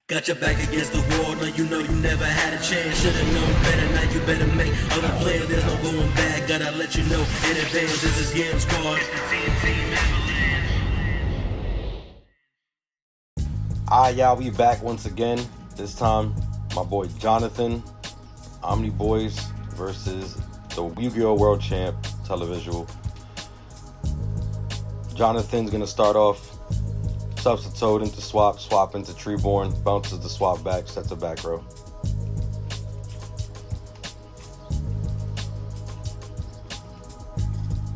Got your back against the wall, no you know you never had a chance. Should've known better, now you better make other players. There's no going back, gotta let you know in advance. This is Game Squad. Y'all, we back once again. This time, my boy Johnathan, OMNY versus the Yugioh World Champ, Televisual. Johnathan's gonna start off. Substitute into swap, swap into Treeborn, bounces the swap back, sets a back row.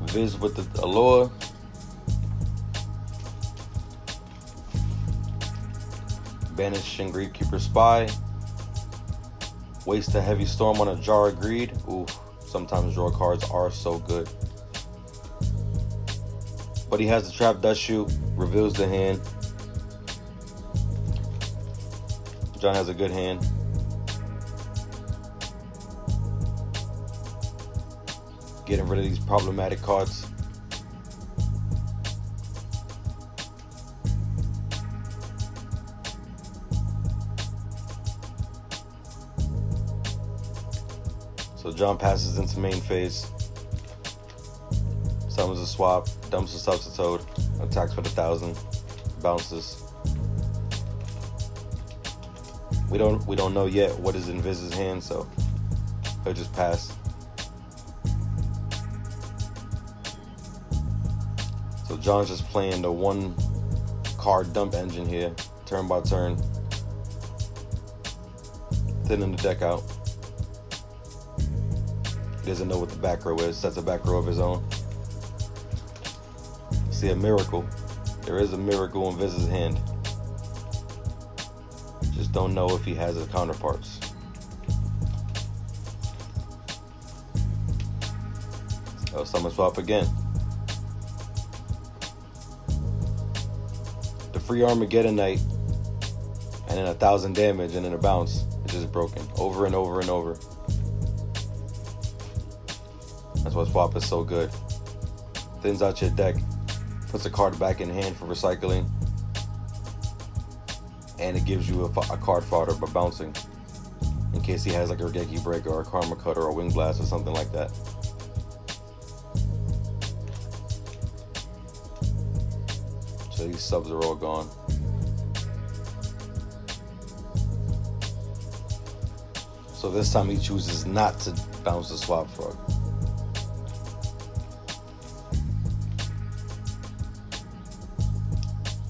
Viz with the Aloha. Banish Shingri Keeper Spy. Waste a Heavy Storm on a Jar of Greed. Ooh, sometimes draw cards are so good. But he has the Trap Dust Shoot, reveals the hand. John has a good hand. Getting rid of these problematic cards. So John passes into main phase. Summons a swap, dumps a substitute, attacks for the 1,000, bounces. We don't know yet what is in Viz's hand, so he'll just pass. So John's just playing the one card dump engine here, turn by turn, thinning the deck out. He doesn't know what the back row is, sets a back row of his own. See a miracle. There is a miracle in Viz's hand. Just don't know if he has his counterparts. Oh, summon swap again. The free Armageddonite, and then 1,000 damage, and then a bounce. It's just broken over and over and over. That's why swap is so good. Thins out your deck, puts a card back in hand for recycling, and it gives you a card fodder by bouncing, in case he has like a Regeki Breaker or a Karma Cutter or a Wing Blast or something like that. So these subs are all gone. So this time he chooses not to bounce the Swap Frog.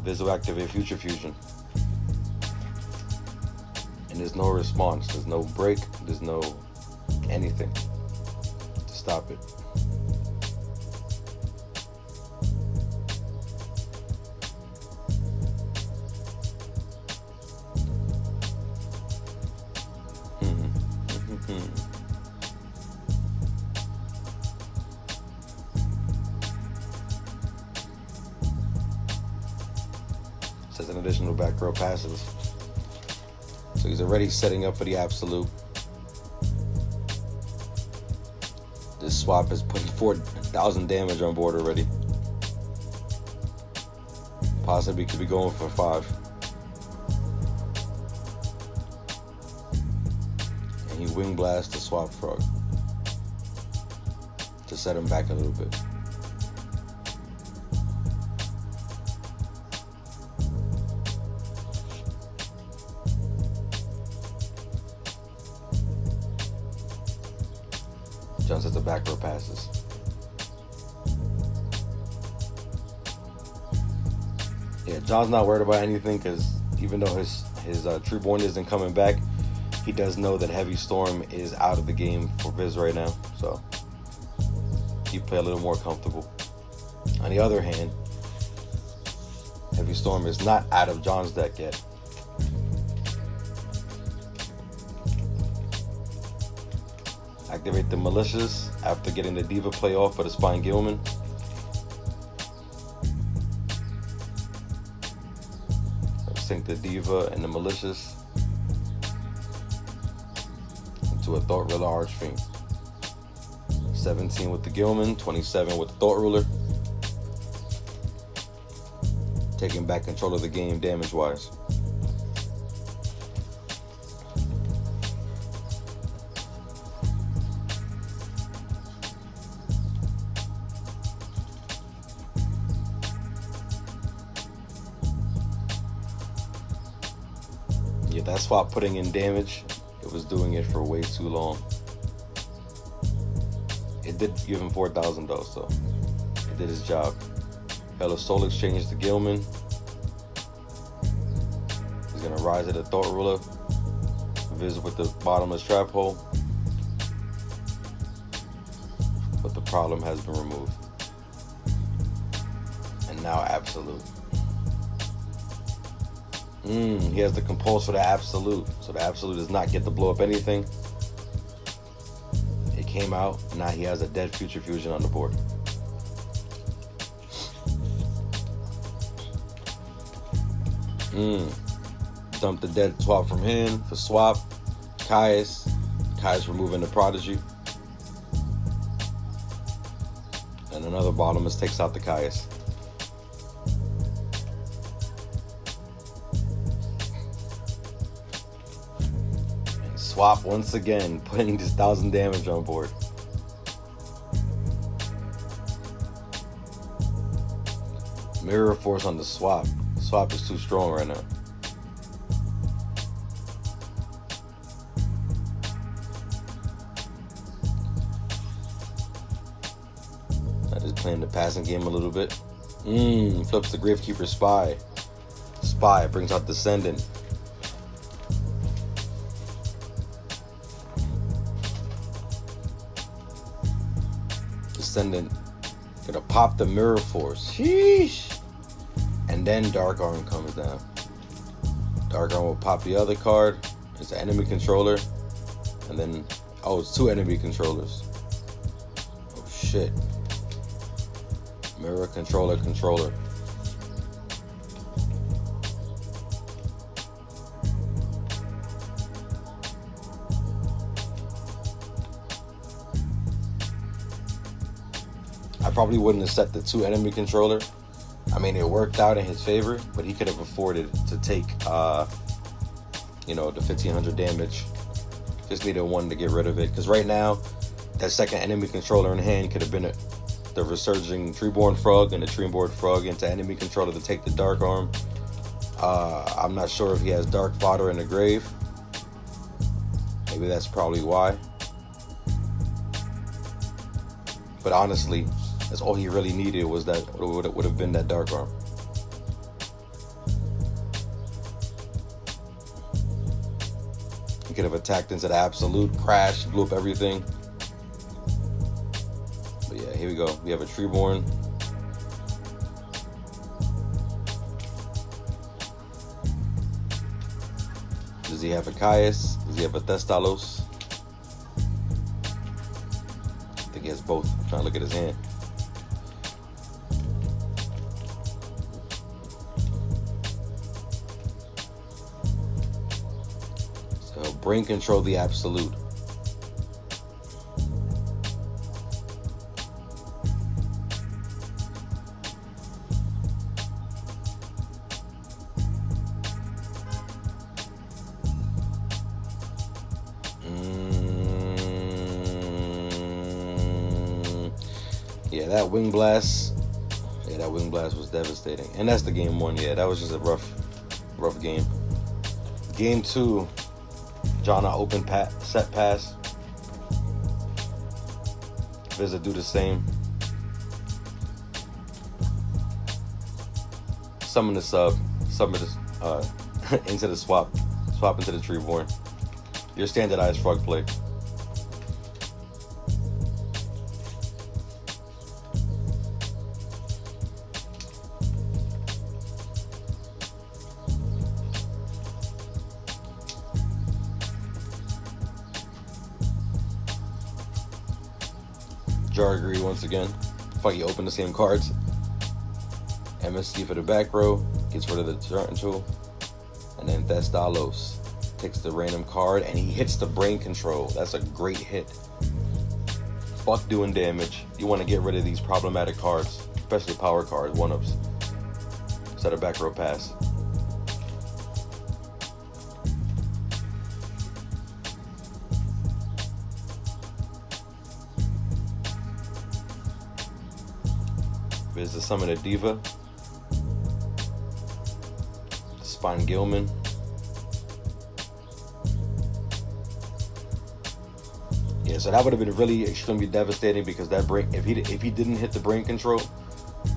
Viz will activate Future Fusion. And there's no response, there's no break, there's no anything to stop it. Says an additional back row passes. So he's already setting up for the absolute. This swap is putting 4,000 damage on board already. Possibly could be going for 5. And he Wing Blasts the Swap Frog to set him back a little bit. John sets the back row passes. Yeah, John's not worried about anything because even though his Treeborn isn't coming back, he does know that Heavy Storm is out of the game for Viz right now, so he play a little more comfortable. On the other hand, Heavy Storm is not out of John's deck yet. Activate the Malicious after getting the Diva play off for the Spine Gilman. Sync the Diva and the Malicious into a Thought Ruler Archfiend. 17 with the Gilman, 27 with the Thought Ruler. Taking back control of the game damage-wise. Yeah, that swap putting in damage, it was doing it for way too long. It did give him 4,000 though, so it did his job. Hella Soul Exchange to Gilman. He's gonna rise at the Thought Ruler. Visit with the bottomless trap hole. But the problem has been removed. And now Absolute. He has the compulse for the Absolute. So the Absolute does not get to blow up anything. It came out. Now he has a dead Future Fusion on the board. Dump the dead swap from him for swap. Caius removing the Prodigy. And another bottomless takes out the Caius. And swap once again, putting this 1,000 damage on board. Mirror Force on the swap. Swap is too strong right now. I just playing the passing game a little bit. Flips the Gravekeeper Spy. Spy brings out Descendant. Descendant gonna pop the Mirror Force. Sheesh. And then Dark Arm comes down. Dark Arm will pop the other card. It's an enemy controller. And then, oh, it's two enemy controllers. Oh shit. Mirror controller. I probably wouldn't have set the two enemy controller. I mean, it worked out in his favor, but he could have afforded to take, the 1,500 damage. Just needed one to get rid of it. Because right now, that second enemy controller in hand could have been the Resurging Treeborn Frog and the Treeborn Frog into enemy controller to take the Dark Arm. I'm not sure if he has Dark Fodder in the grave. Maybe that's probably why. But honestly, that's all he really needed was that would have been that Dark Arm. He could have attacked into the Absolute, crashed, blew up everything. But yeah, here we go. We have a Treeborn. Does he have a Caius? Does he have a Thestalos? I think he has both. I'm trying to look at his hand. So brain control the Absolute. Yeah, that Wing Blast. Yeah, that Wing Blast was devastating. And that's the game one. Yeah, that was just a rough game. Game two, Johnathan open set pass. Visit do the same. Summon the sub into the swap into the Treeborn. Your standardized frog play. Jargri once again. Fuck, you open the same cards. MSC for the back row. Gets rid of the turn tool. And then Thestalos takes the random card and he hits the brain control. That's a great hit. Fuck doing damage. You want to get rid of these problematic cards, especially power cards, one-ups. Set a back row pass. There's the summon of Diva. Spine Gilman. Yeah, so that would have been really extremely devastating because that brain, if he didn't hit the brain control,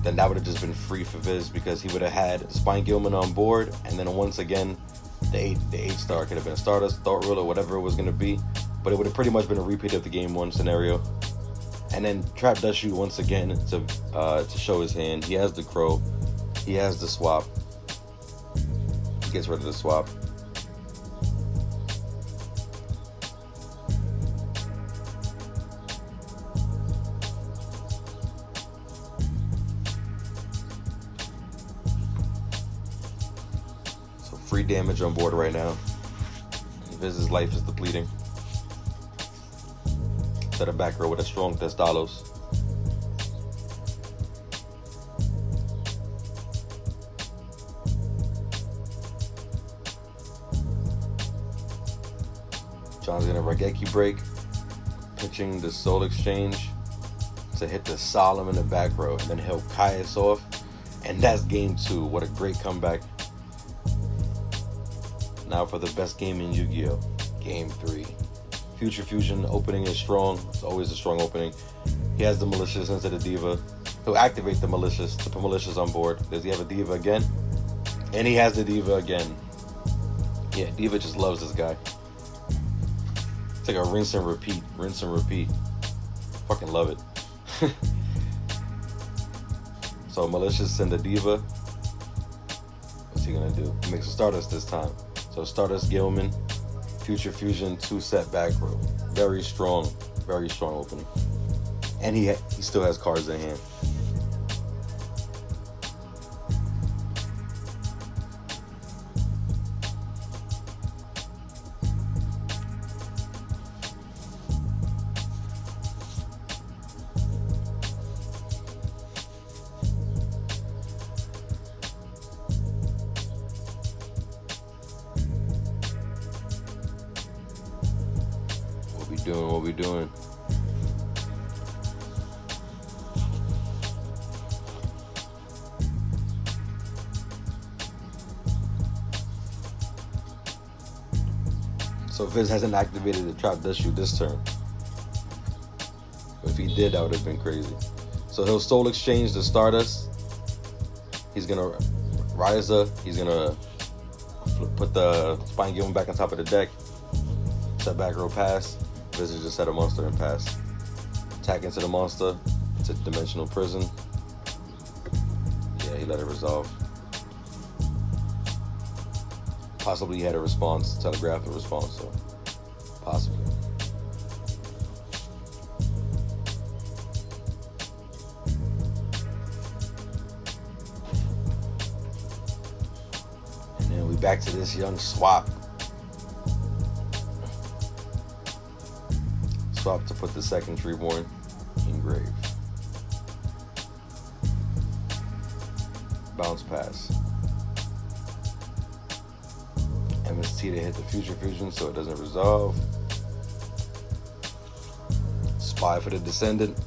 then that would have just been free for Viz because he would have had Spine Gilman on board, and then once again, the 8-star could have been Stardust, Thought Ruler, whatever it was going to be, but it would have pretty much been a repeat of the game 1 scenario. And then Trap does shoot once again to show his hand. He has the Crow, he has the swap, he gets rid of the swap. Free damage on board right now. Viz's life is depleting. Set a back row with a strong Testalos. John's gonna Rageki break, pitching the Soul Exchange to hit the Solemn in the back row, and then he'll Caius off, and that's game 2. What a great comeback. Now for the best game in Yu-Gi-Oh! Game 3. Future Fusion opening is strong. It's always a strong opening. He has the Malicious into the Diva. He'll activate the Malicious to put Malicious on board. Does he have a Diva again? And he has the Diva again. Yeah, Diva just loves this guy. It's like a rinse and repeat. Rinse and repeat. Fucking love it. So Malicious and the Diva. What's he gonna do? He makes a Stardust this time. So Stardust Gilman, Future Fusion, 2-set back row. Very strong opening. And he still has cards in hand. What we doing? So Viz hasn't activated the Trap Dust Shoot this turn. If he did, that would have been crazy. So he'll Soul Exchange the Stardust. He's gonna Ryza. He's gonna put the Spine Gilman back on top of the deck. Set back row pass. Viz just set a monster and pass. Attack into the monster. It's a dimensional prison. Yeah, he let it resolve. Possibly he had a response, telegraphed a response, so possibly. And then we back to this young swap. Swap to put the second Treeborn in grave. Bounce pass. MST to hit the Future Fusion so it doesn't resolve. Spy for the Descendant.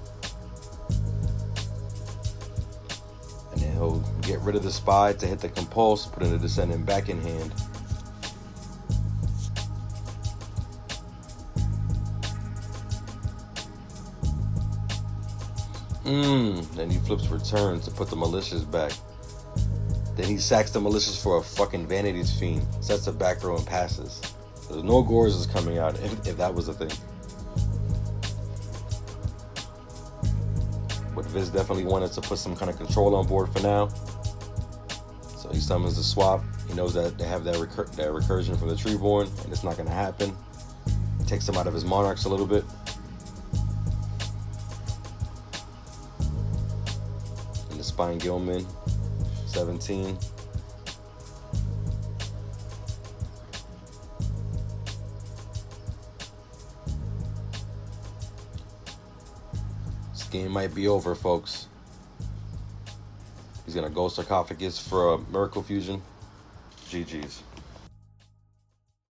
And then he'll get rid of the Spy to hit the Compulse, putting the Descendant back in hand. Then he flips Return to put the Malicious back. Then he sacks the Malicious for a fucking Vanity's Fiend. Sets a back row and passes. There's no Gores is coming out if that was a thing. But Viz definitely wanted to put some kind of control on board for now. So he summons the swap. He knows that they have that recursion from the Treeborn, and it's not going to happen. Takes him out of his Monarchs a little bit. And the Spine Gilman, 17. This game might be over, folks. He's gonna go Sarcophagus for a Miracle Fusion. GG's.